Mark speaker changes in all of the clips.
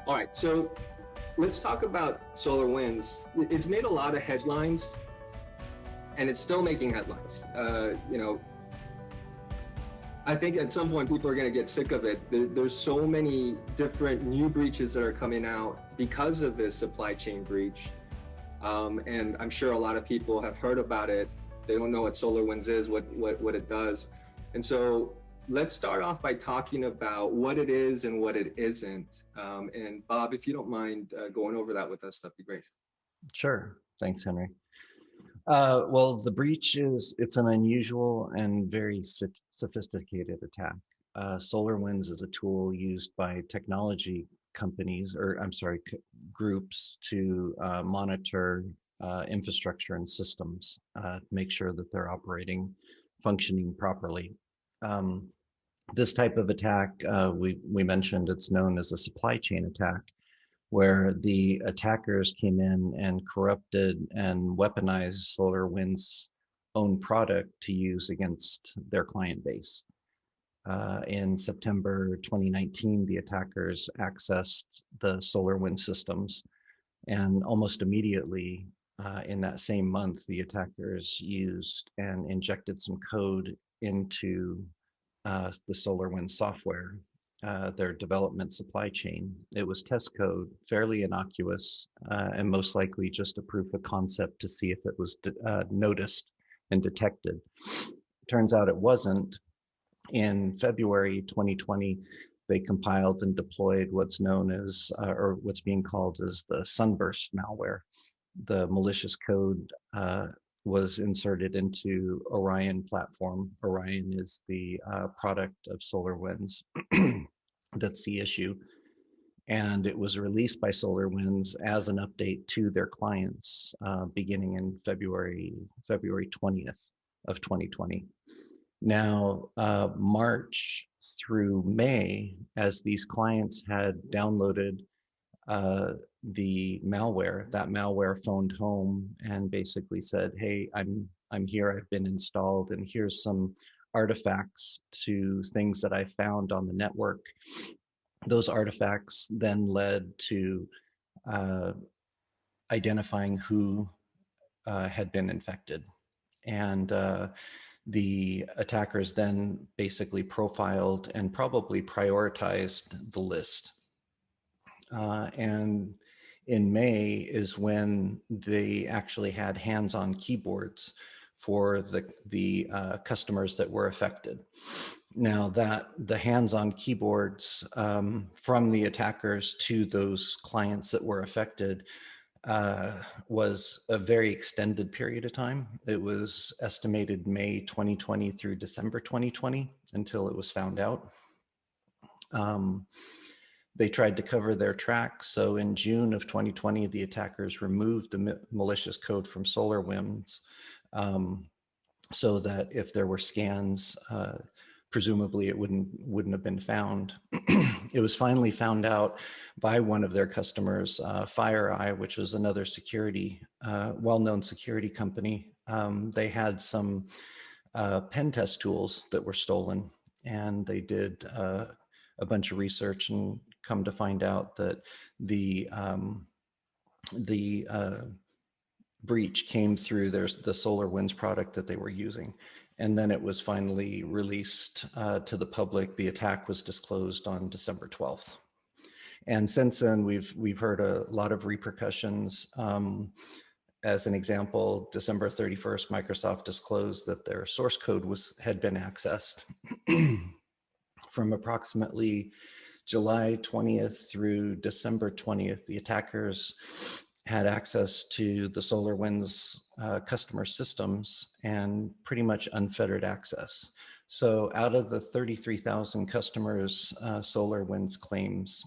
Speaker 1: All right, so let's talk about SolarWinds. It's made a lot of headlines, and it's still making headlines. I think at some point people are going to get sick of it. There's so many different new breaches that are coming out because of this supply chain breach. And I'm sure a lot of people have heard about it. They don't know what SolarWinds is, what it does. And so let's start off by talking about what it is and what it isn't. And Bob, if you don't mind going over that with us, that'd be great.
Speaker 2: Sure. Thanks, Henry. Well, the breach it's an unusual and very sophisticated attack. SolarWinds is a tool used by technology companies, or I'm sorry, groups to monitor infrastructure and systems, make sure that they're operating, functioning properly. This type of attack, we mentioned it's known as a supply chain attack, where the attackers came in and corrupted and weaponized SolarWinds' own product to use against their client base. In September 2019, the attackers accessed the SolarWinds systems, and almost immediately in that same month, the attackers used and injected some code into the SolarWinds software, their development supply chain. It was test code, fairly innocuous, and most likely just a proof of concept to see if it was noticed and detected. Turns out it wasn't. In February 2020, they compiled and deployed what's known as, or what's being called as the sunburst malware. The malicious code was inserted into Orion platform. Orion is the product of SolarWinds. That's the issue. And it was released by SolarWinds as an update to their clients beginning in February 20th of 2020. Now, March through May, as these clients had downloaded the malware, that malware phoned home and basically said, "Hey, I'm here. I've been installed, and here's some artifacts to things that I found on the network." Those artifacts then led to identifying who had been infected, and the attackers then basically profiled and probably prioritized the list. And in May is when they actually had hands-on keyboards for the customers that were affected. Now that the hands-on keyboards from the attackers to those clients that were affected was a very extended period of time. It was estimated May 2020 through December 2020 until it was found out. They tried to cover their tracks. So in June of 2020, the attackers removed the malicious code from SolarWinds so that if there were scans, presumably it wouldn't have been found. It was finally found out by one of their customers, FireEye, which was another security, well-known security company. They had some pen test tools that were stolen, and they did a bunch of research and come to find out that the breach came through the SolarWinds product that they were using. And then it was finally released to the public. The attack was disclosed on December 12th. And since then, we've heard a lot of repercussions. As an example, December 31st, Microsoft disclosed that their source code had been accessed. From approximately July 20th through December 20th, the attackers had access to the SolarWinds customer systems and pretty much unfettered access. So out of the 33,000 customers SolarWinds claims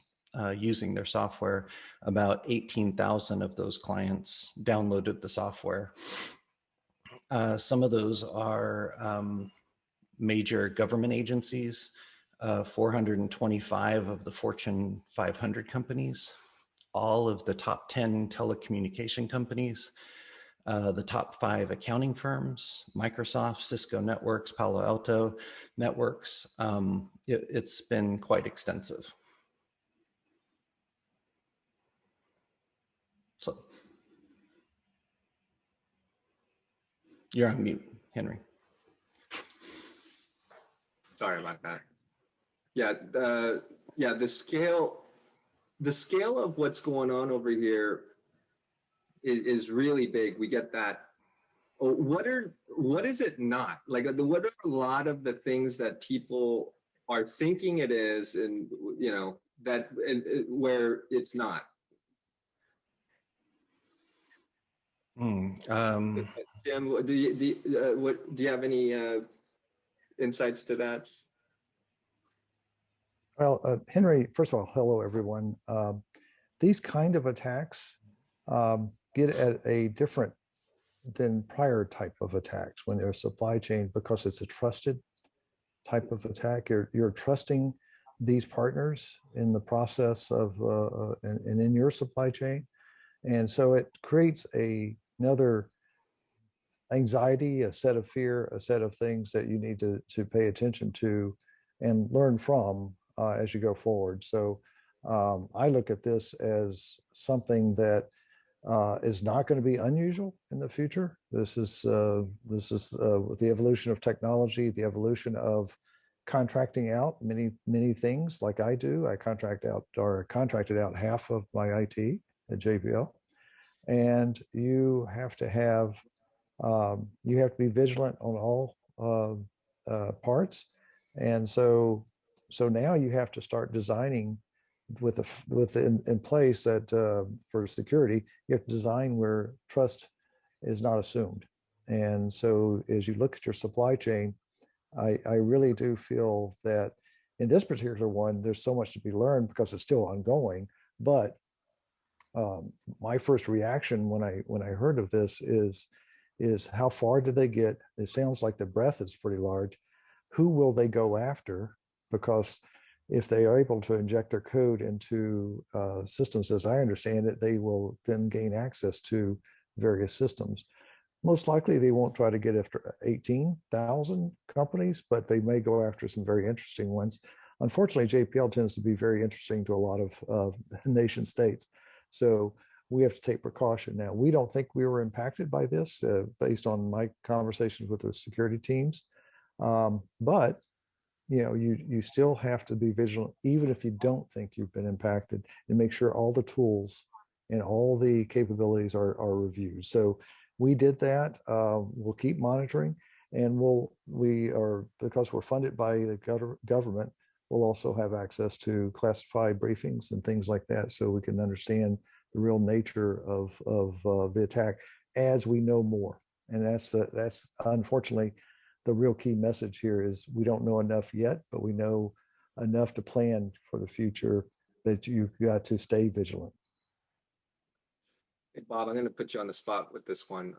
Speaker 2: using their software, about 18,000 of those clients downloaded the software. Some of those are major government agencies, 425 of the Fortune 500 companies, all of the top 10 telecommunication companies, the top 5 accounting firms, Microsoft, Cisco Networks, Palo Alto Networks. It's been quite extensive. You're on mute, Henry.
Speaker 1: Sorry about that. Yeah, the scale of what's going on over here is really big. We get that. What is it not? Like, what are a lot of the things that people are thinking it is, and where it's not? Jim, do you have any insights to that?
Speaker 3: Well, Henry, first of all, hello, everyone. These kind of attacks get at a different than prior type of attacks when there's supply chain, because it's a trusted type of attack. You're trusting these partners in the process of and in your supply chain. And so it creates another anxiety, a set of fear, a set of things that you need to pay attention to and learn from as you go forward. So I look at this as something that is not going to be unusual in the future. This is with the evolution of technology, the evolution of contracting out many things like I do. I contracted out half of my IT at JPL, and you have to be vigilant on all parts. And so now you have to start designing in place that for security, you have to design where trust is not assumed. And so as you look at your supply chain, I really do feel that in this particular one, there's so much to be learned because it's still ongoing. But my first reaction when I heard of this is how far did they get? It sounds like the breadth is pretty large. Who will they go after? Because if they are able to inject their code into systems, as I understand it, they will then gain access to various systems. Most likely they won't try to get after 18,000 companies, but they may go after some very interesting ones. Unfortunately, JPL tends to be very interesting to a lot of nation states. So we have to take precaution. Now, we don't think we were impacted by this based on my conversations with the security teams. But you still have to be vigilant, even if you don't think you've been impacted, and make sure all the tools and all the capabilities are reviewed. So we did that. We'll keep monitoring, and because we're funded by the government, we'll also have access to classified briefings and things like that, so we can understand the real nature of the attack as we know more. And that's unfortunately the real key message here is we don't know enough yet, but we know enough to plan for the future that you've got to stay vigilant.
Speaker 1: Hey, Bob, I'm going to put you on the spot with this one.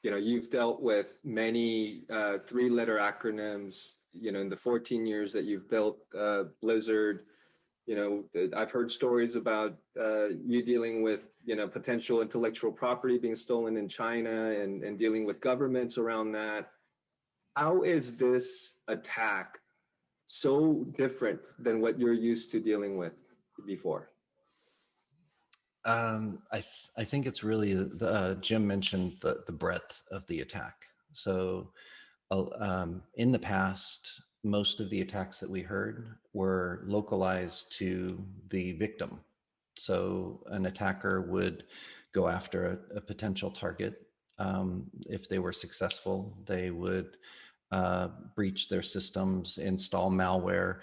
Speaker 1: You've dealt with many three-letter acronyms, in the 14 years that you've built Blizzard. I've heard stories about you dealing with, potential intellectual property being stolen in China and dealing with governments around that. How is this attack so different than what you're used to dealing with before?
Speaker 2: I think it's really Jim mentioned the breadth of the attack. So in the past, most of the attacks that we heard were localized to the victim. So an attacker would go after a potential target. If they were successful, they would breach their systems, install malware,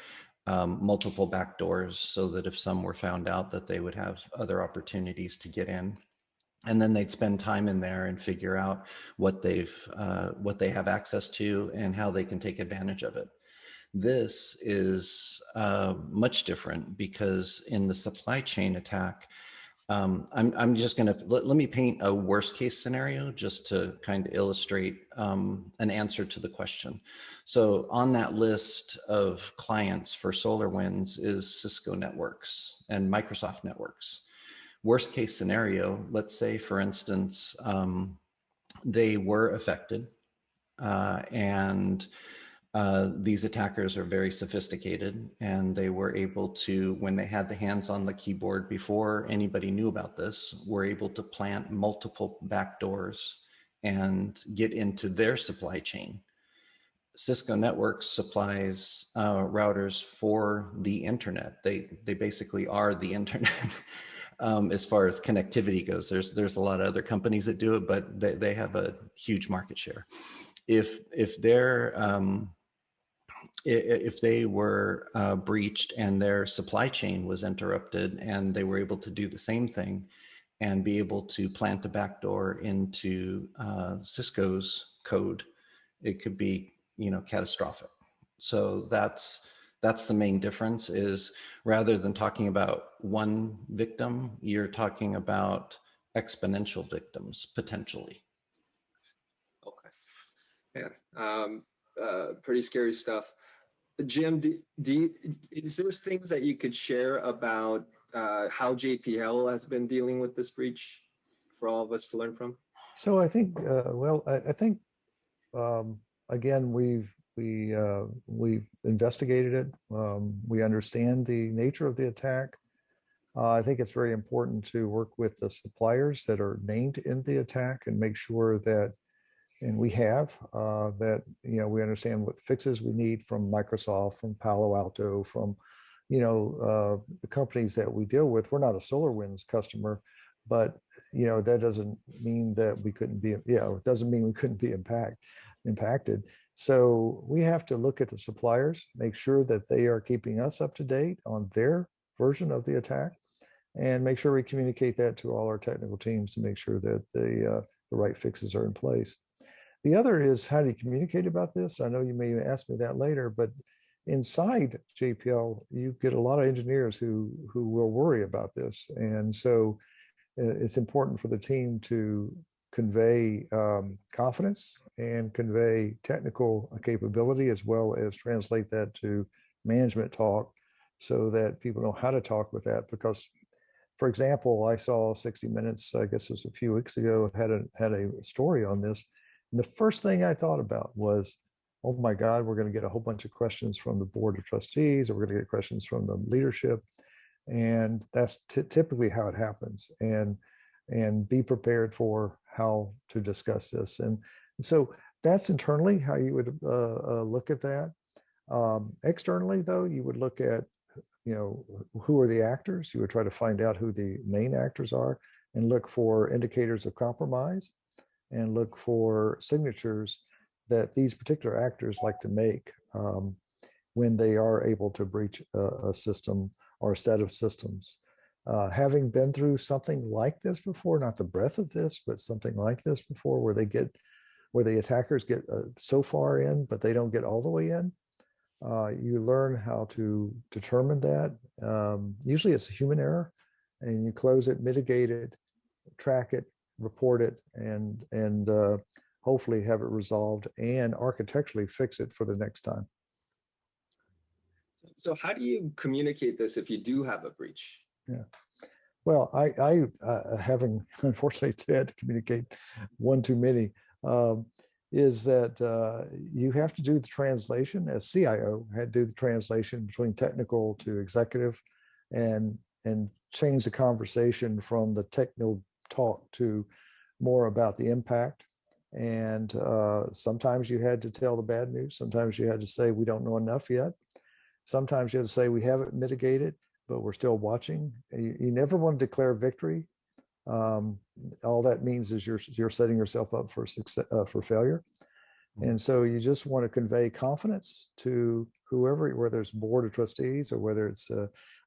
Speaker 2: multiple backdoors, so that if some were found out, that they would have other opportunities to get in. And then they'd spend time in there and figure out what they have access to and how they can take advantage of it. This is much different, because in the supply chain attack, I'm just going to let me paint a worst case scenario just to kind of illustrate an answer to the question. So on that list of clients for SolarWinds is Cisco networks and Microsoft networks. Worst case scenario, let's say, for instance, they were affected and these attackers are very sophisticated, and they were able to, when they had the hands on the keyboard before anybody knew about this, were able to plant multiple backdoors and get into their supply chain. Cisco Networks supplies routers for the internet. They basically are the internet as far as connectivity goes. There's a lot of other companies that do it, but they have a huge market share. If they were breached and their supply chain was interrupted and they were able to do the same thing and be able to plant a backdoor into Cisco's code, it could be, catastrophic. So that's the main difference, is rather than talking about one victim, you're talking about exponential victims potentially.
Speaker 1: Okay. Yeah. Pretty scary stuff. Jim, is there things that you could share about how JPL has been dealing with this breach for all of us to learn from?
Speaker 3: So I think, I think again, we've investigated it. We understand the nature of the attack. I think it's very important to work with the suppliers that are named in the attack and make sure that, and we have, that, we understand what fixes we need from Microsoft, from Palo Alto, from, the companies that we deal with. We're not a SolarWinds customer, but, that doesn't mean that we couldn't be, it doesn't mean we couldn't be impacted. So we have to look at the suppliers, make sure that they are keeping us up to date on their version of the attack, and make sure we communicate that to all our technical teams to make sure that the right fixes are in place. The other is, how do you communicate about this? I know you may ask me that later, but inside JPL, you get a lot of engineers who will worry about this. And so it's important for the team to convey confidence and convey technical capability, as well as translate that to management talk so that people know how to talk with that. Because, for example, I saw 60 Minutes, I guess it was a few weeks ago, had a story on this. And the first thing I thought about was, oh my God, we're going to get a whole bunch of questions from the board of trustees, or we're going to get questions from the leadership. And that's typically how it happens. And be prepared for how to discuss this. And so that's internally how you would look at that. Externally, though, you would look at, who are the actors? You would try to find out who the main actors are and look for indicators of compromise and look for signatures that these particular actors like to make when they are able to breach a system or a set of systems. Having been through something like this before, not the breadth of this, but something like this before, where the attackers get so far in, but they don't get all the way in, you learn how to determine that. Usually it's a human error, and you close it, mitigate it, track it, report it, and hopefully have it resolved and architecturally fix it for the next time.
Speaker 1: So how do you communicate this if you do have a breach?
Speaker 3: Yeah. Well, I having unfortunately had to communicate one too many, is that you have to do the translation. As CIO, had to do the translation between technical to executive, and change the conversation from the technical talk to more about the impact. And sometimes you had to tell the bad news. Sometimes you had to say, we don't know enough yet. Sometimes you had to say, we haven't mitigated, but we're still watching. You never want to declare victory. All that means is you're setting yourself up for success, for failure. And so you just want to convey confidence to whoever, whether it's board of trustees or whether it's,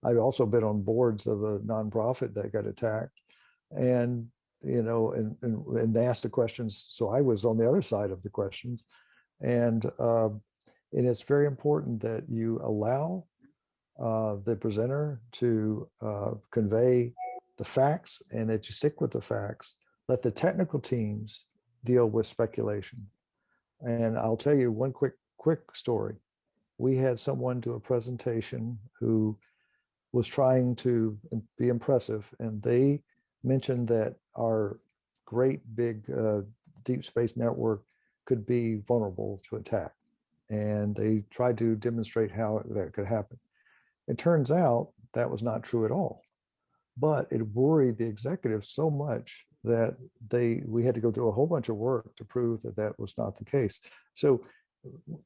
Speaker 3: I've also been on boards of a nonprofit that got attacked, and and asked the questions. So I was on the other side of the questions, and it's very important that you allow the presenter to convey the facts, and that you stick with the facts. Let the technical teams deal with speculation. And I'll tell you one quick story. We had someone do a presentation who was trying to be impressive, and they mentioned that our great big deep space network could be vulnerable to attack. And they tried to demonstrate how that could happen. It turns out that was not true at all. But it worried the executives so much that we had to go through a whole bunch of work to prove that that was not the case. So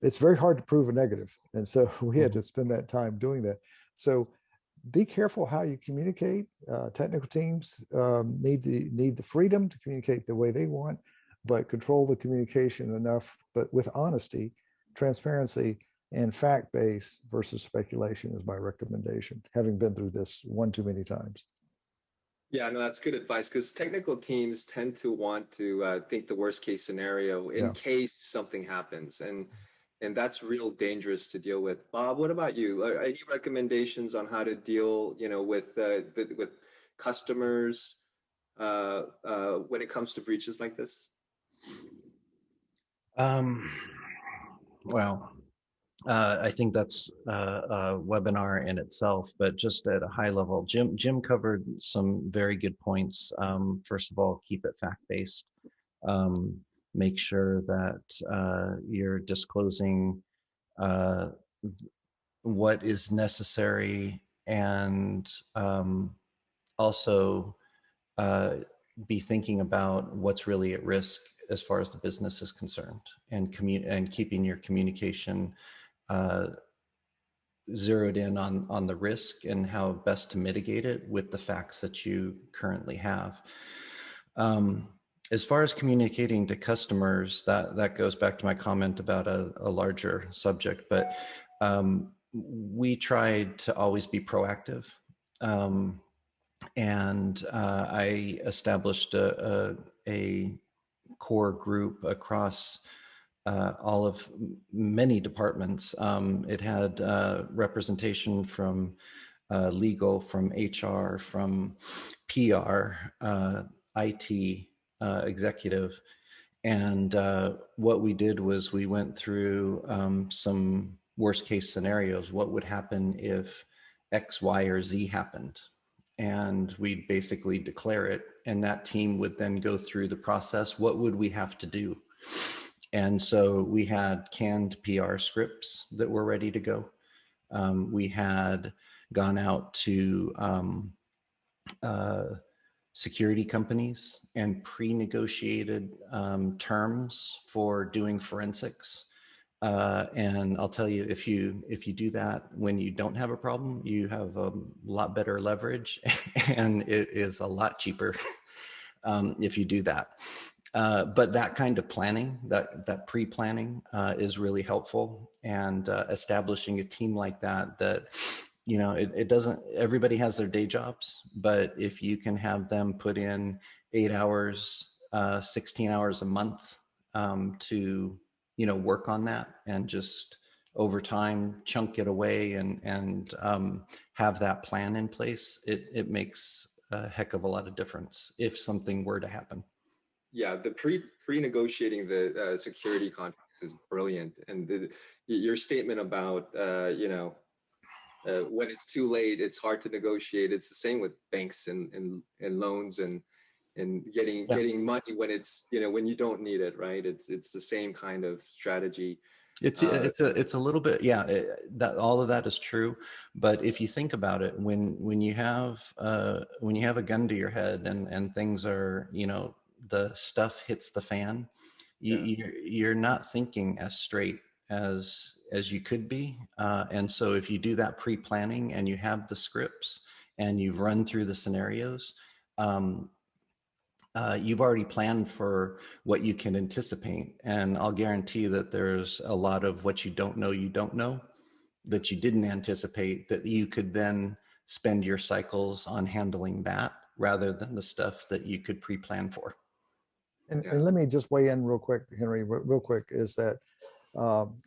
Speaker 3: it's very hard to prove a negative. And so we had to spend that time doing that. So be careful how you communicate. Technical teams need the freedom to communicate the way they want, but control the communication enough, but with honesty, transparency, and fact base versus speculation is my recommendation, having been through this one too many times.
Speaker 1: Yeah, no, that's good advice because technical teams tend to want to think the worst case scenario in
Speaker 3: Yeah.
Speaker 1: case something happens, and that's real dangerous to deal with. Bob, what about you? Any recommendations on how to deal, with customers when it comes to breaches like this?
Speaker 2: Well, I think that's a webinar in itself, but just at a high level, Jim covered some very good points. First of all, keep it fact-based. Make sure that you're disclosing what is necessary, and also be thinking about what's really at risk as far as the business is concerned, and keeping your communication zeroed in on the risk and how best to mitigate it with the facts that you currently have. As far as communicating to customers, that goes back to my comment about a larger subject, but we tried to always be proactive. And I established a core group across all of many departments. It had representation from legal, from HR, from PR, IT, executive. And what we did was we went through some worst case scenarios. What would happen if X, Y, or Z happened? And we'd basically declare it, and that team would then go through the process. What would we have to do? And so we had canned PR scripts that were ready to go. We had gone out to security companies and pre-negotiated terms for doing forensics. And I'll tell you, if you do that when you don't have a problem, you have a lot better leverage, and it is a lot cheaper if you do that. But that kind of planning, that pre-planning is really helpful, and establishing a team like that, it doesn't, everybody has their day jobs, but if you can have them put in 8 hours, 16 hours a month to work on that, and just over time chunk it away, and have that plan in place, it makes a heck of a lot of difference if something were to happen.
Speaker 1: Yeah, the pre-negotiating the security contracts is brilliant, and your statement about when it's too late, it's hard to negotiate. It's the same with banks and loans and getting money when it's when you don't need it, right? It's the same kind of strategy.
Speaker 2: It's a little bit, yeah. That all of that is true, but if you think about it, when you have a gun to your head, and things are, the stuff hits the fan, you're not thinking as straight as you could be, and so if you do that pre-planning, and you have the scripts, and you've run through the scenarios, you've already planned for what you can anticipate. And I'll guarantee that there's a lot of what you don't know that you didn't anticipate, that you could then spend your cycles on handling that, rather than the stuff that you could pre-plan for.
Speaker 3: And let me just weigh in real quick, Henry, real quick, is that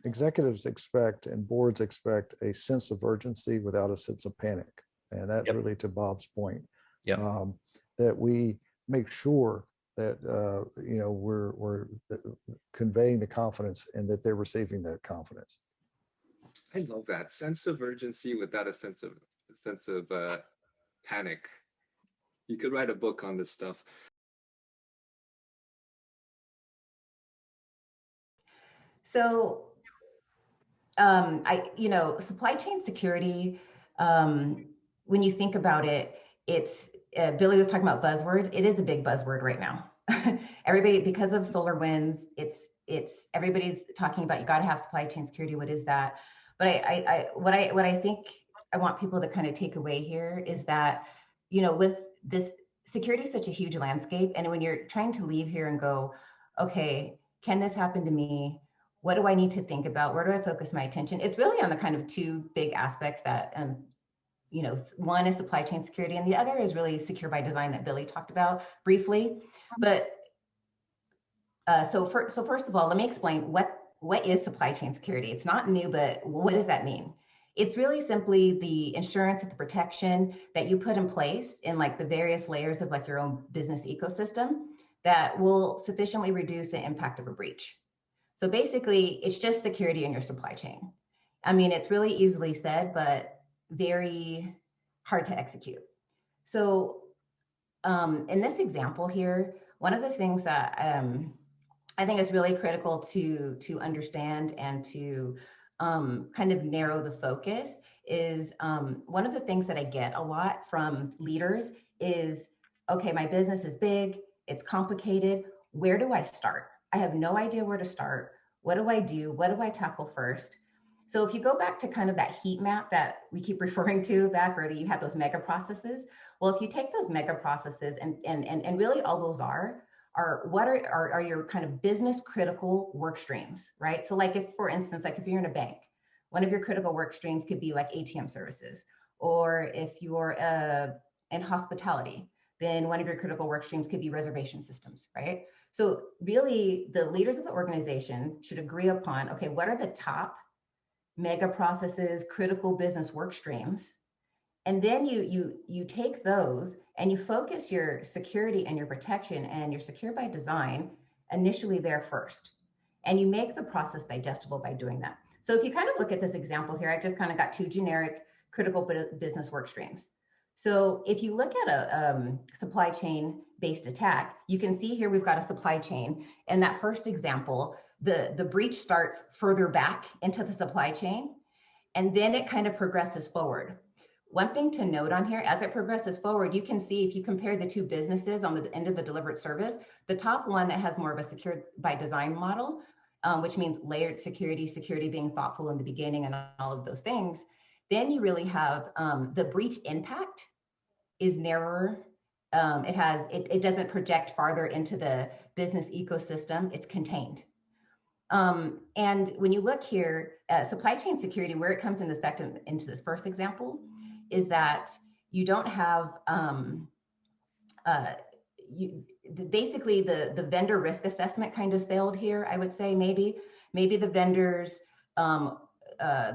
Speaker 3: executives expect and boards expect a sense of urgency without a sense of panic. And that's really to Bob's point, that we make sure that we're conveying the confidence, and that they're receiving that confidence.
Speaker 1: I love that sense of urgency without a sense of panic. You could write a book on this stuff.
Speaker 4: So, supply chain security, when you think about it, Billy was talking about buzzwords. It is a big buzzword right now. Everybody, because of SolarWinds, it's everybody's talking about, you got to have supply chain security. What is that? But what I think I want people to kind of take away here is that, you know, with this, security is such a huge landscape, and when you're trying to leave here and go, okay, can this happen to me? What do I need to think about? Where do I focus my attention? It's really on the kind of two big aspects that, you know, one is supply chain security, and the other is really secure by design that Billy talked about briefly. But so first of all, let me explain what is supply chain security. It's not new, but what does that mean? It's really simply the insurance and the protection that you put in place in like the various layers of like your own business ecosystem that will sufficiently reduce the impact of a breach. So basically, it's just security in your supply chain. I mean, it's really easily said, but very hard to execute. So in this example here, one of the things that I think is really critical to understand and to kind of narrow the focus is one of the things that I get a lot from leaders is, okay, my business is big, it's complicated. Where do I start? I have no idea where to start. What do I do? What do I tackle first? So if you go back to kind of that heat map that we keep referring to back, or that you had those mega processes, well, if you take those mega processes and really all those are what are your kind of business critical work streams, right? So like if, for instance, like if you're in a bank, one of your critical work streams could be like ATM services, or if you're in hospitality, then one of your critical work streams could be reservation systems, right? So really the leaders of the organization should agree upon, okay, what are the top mega processes, critical business work streams? And then you take those and you focus your security and your protection and your secure by design initially there first. And you make the process digestible by doing that. So if you kind of look at this example here, I just kind of got two generic critical business work streams. So if you look at a supply chain based attack, you can see here we've got a supply chain. In that first example, the breach starts further back into the supply chain, and then it kind of progresses forward. One thing to note on here, as it progresses forward, you can see if you compare the two businesses on the end of the delivered service, the top one that has more of a secure by design model, which means layered security, security being thoughtful in the beginning and all of those things, then you really have the breach impact is narrower. It doesn't project farther into the business ecosystem, it's contained. And when you look here at supply chain security, where it comes into effect into this first example, is that you don't have, basically the vendor risk assessment kind of failed here, I would say. Maybe the vendors,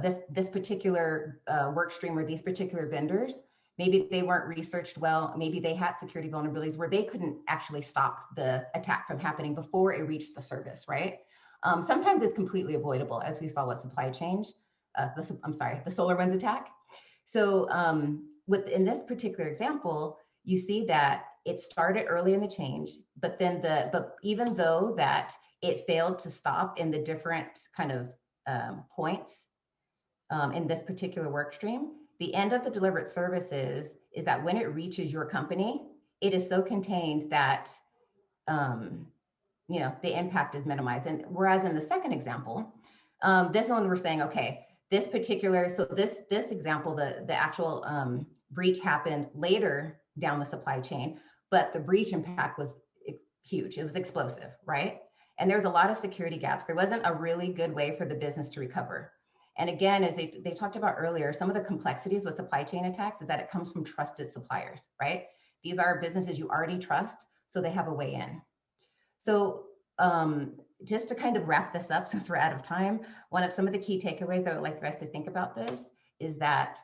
Speaker 4: this particular work stream or these particular vendors, maybe they weren't researched well, maybe they had security vulnerabilities where they couldn't actually stop the attack from happening before it reached the service, right? Sometimes it's completely avoidable, as we saw with supply chain, the SolarWinds attack. So in this particular example, you see that it started early in the change, but then even though that it failed to stop in the different kind of points in this particular work stream, the end of the delivered services is that when it reaches your company, it is so contained that you know, the impact is minimized. And whereas in the second example, this one we're saying, okay, this particular, so this example, the actual breach happened later down the supply chain, but the breach impact was huge. It was explosive, right? And there's a lot of security gaps. There wasn't a really good way for the business to recover. And again, as they talked about earlier, some of the complexities with supply chain attacks is that it comes from trusted suppliers, right? These are businesses you already trust, so they have a way in. So just to kind of wrap this up, since we're out of time, some of the key takeaways I would like you guys to think about this is that,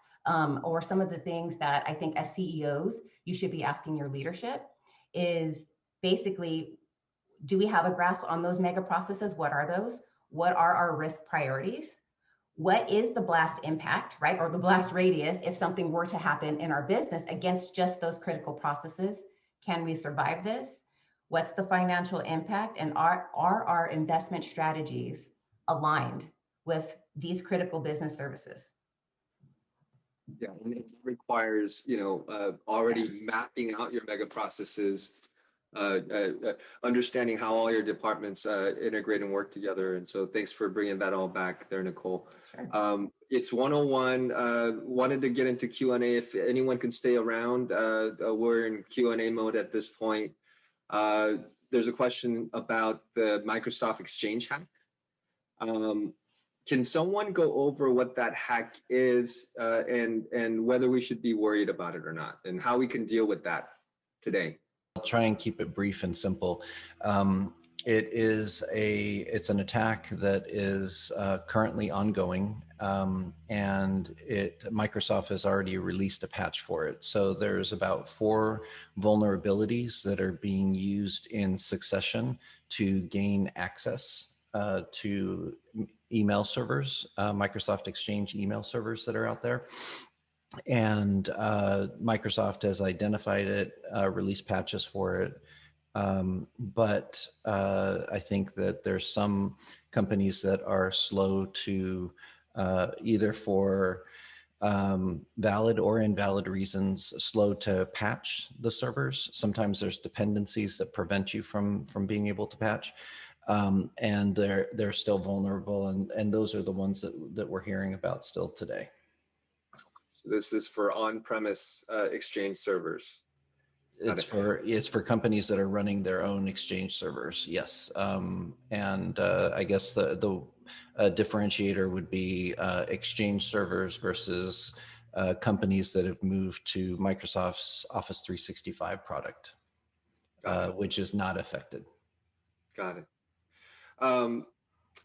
Speaker 4: or some of the things that I think as CEOs, you should be asking your leadership is basically, do we have a grasp on those mega processes? What are those? What are our risk priorities? What is the blast impact, right? Or the blast radius if something were to happen in our business against just those critical processes? Can we survive this? What's the financial impact? And are our investment strategies aligned with these critical business services?
Speaker 1: Yeah, and it requires, already mapping out your mega processes, understanding how all your departments integrate and work together. And so thanks for bringing that all back there, Nicole.
Speaker 4: Sure.
Speaker 1: It's 101. Wanted to get into Q&A. If anyone can stay around, we're in Q&A mode at this point. There's a question about the Microsoft Exchange hack. Can someone go over what that hack is and whether we should be worried about it or not, and how we can deal with that today?
Speaker 2: I'll try and keep it brief and simple. It's an attack that is currently ongoing, and Microsoft has already released a patch for it. So there's about 4 vulnerabilities that are being used in succession to gain access to email servers, Microsoft Exchange email servers that are out there. And Microsoft has identified it, released patches for it. But I think that there's some companies that are slow to either for valid or invalid reasons, slow to patch the servers. Sometimes there's dependencies that prevent you from being able to patch. And they're still vulnerable, and those are the ones that we're hearing about still today.
Speaker 1: So this is for on-premise Exchange servers.
Speaker 2: It's for companies that are running their own Exchange servers, yes. And I guess the differentiator would be Exchange servers versus companies that have moved to Microsoft's Office 365 product, which is not affected.
Speaker 1: Got it.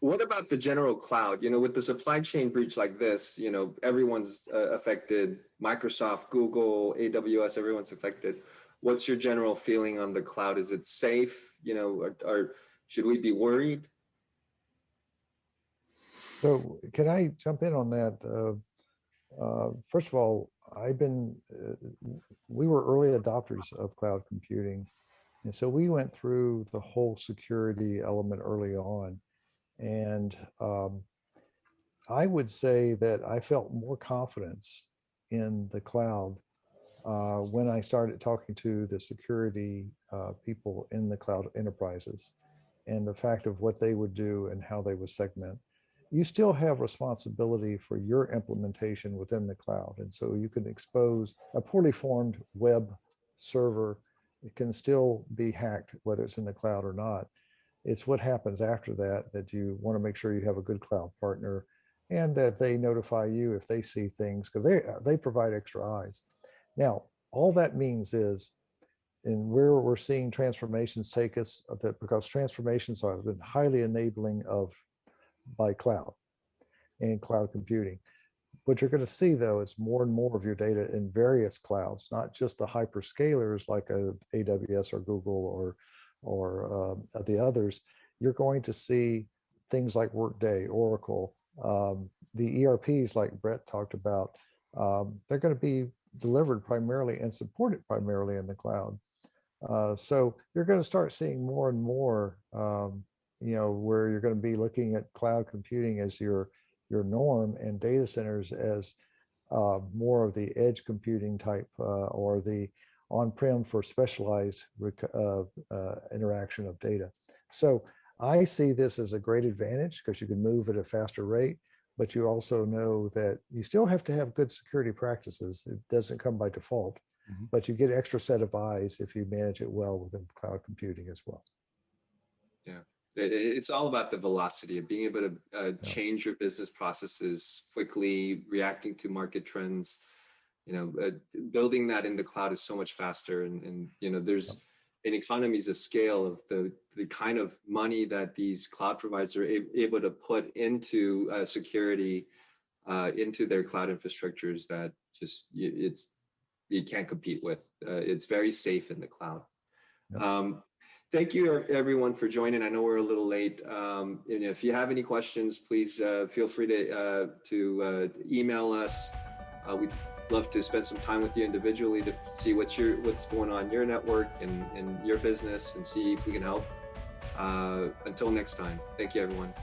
Speaker 1: What about the general cloud? With the supply chain breach like this, everyone's affected. Microsoft, Google, AWS, everyone's affected. What's your general feeling on the cloud? Is it safe? Or should we be worried?
Speaker 3: So can I jump in on that? First of all, we were early adopters of cloud computing. And so we went through the whole security element early on. And I would say that I felt more confidence in the cloud when I started talking to the security people in the cloud enterprises, and the fact of what they would do and how they would segment. You still have responsibility for your implementation within the cloud. And so you can expose a poorly formed web server. It can still be hacked, whether it's in the cloud or not. It's what happens after that you want to make sure you have a good cloud partner, and that they notify you if they see things, because they provide extra eyes. Now, all that means is, and where we're seeing transformations take us, because transformations have been highly enabling by cloud and cloud computing. What you're going to see, though, is more and more of your data in various clouds, not just the hyperscalers like AWS or Google or the others. You're going to see things like Workday, Oracle, the ERPs like Brett talked about. They're going to be delivered primarily and supported primarily in the cloud. So you're going to start seeing more and more, where you're going to be looking at cloud computing as your norm, and data centers as more of the edge computing type or the on-prem for specialized interaction of data. So I see this as a great advantage because you can move at a faster rate, but you also know that you still have to have good security practices. It doesn't come by default, but you get an extra set of eyes if you manage it well within cloud computing as well.
Speaker 1: Yeah. It's all about the velocity of being able to change your business processes quickly, reacting to market trends. Building that in the cloud is so much faster, and there's an economies of scale of the kind of money that these cloud providers are able to put into security, into their cloud infrastructures that just you can't compete with. It's very safe in the cloud. Yep. Thank you, everyone, for joining. I know we're a little late. And if you have any questions, please feel free to email us. We'd love to spend some time with you individually to see what's going on in your network and your business, and see if we can help. Until next time, thank you, everyone.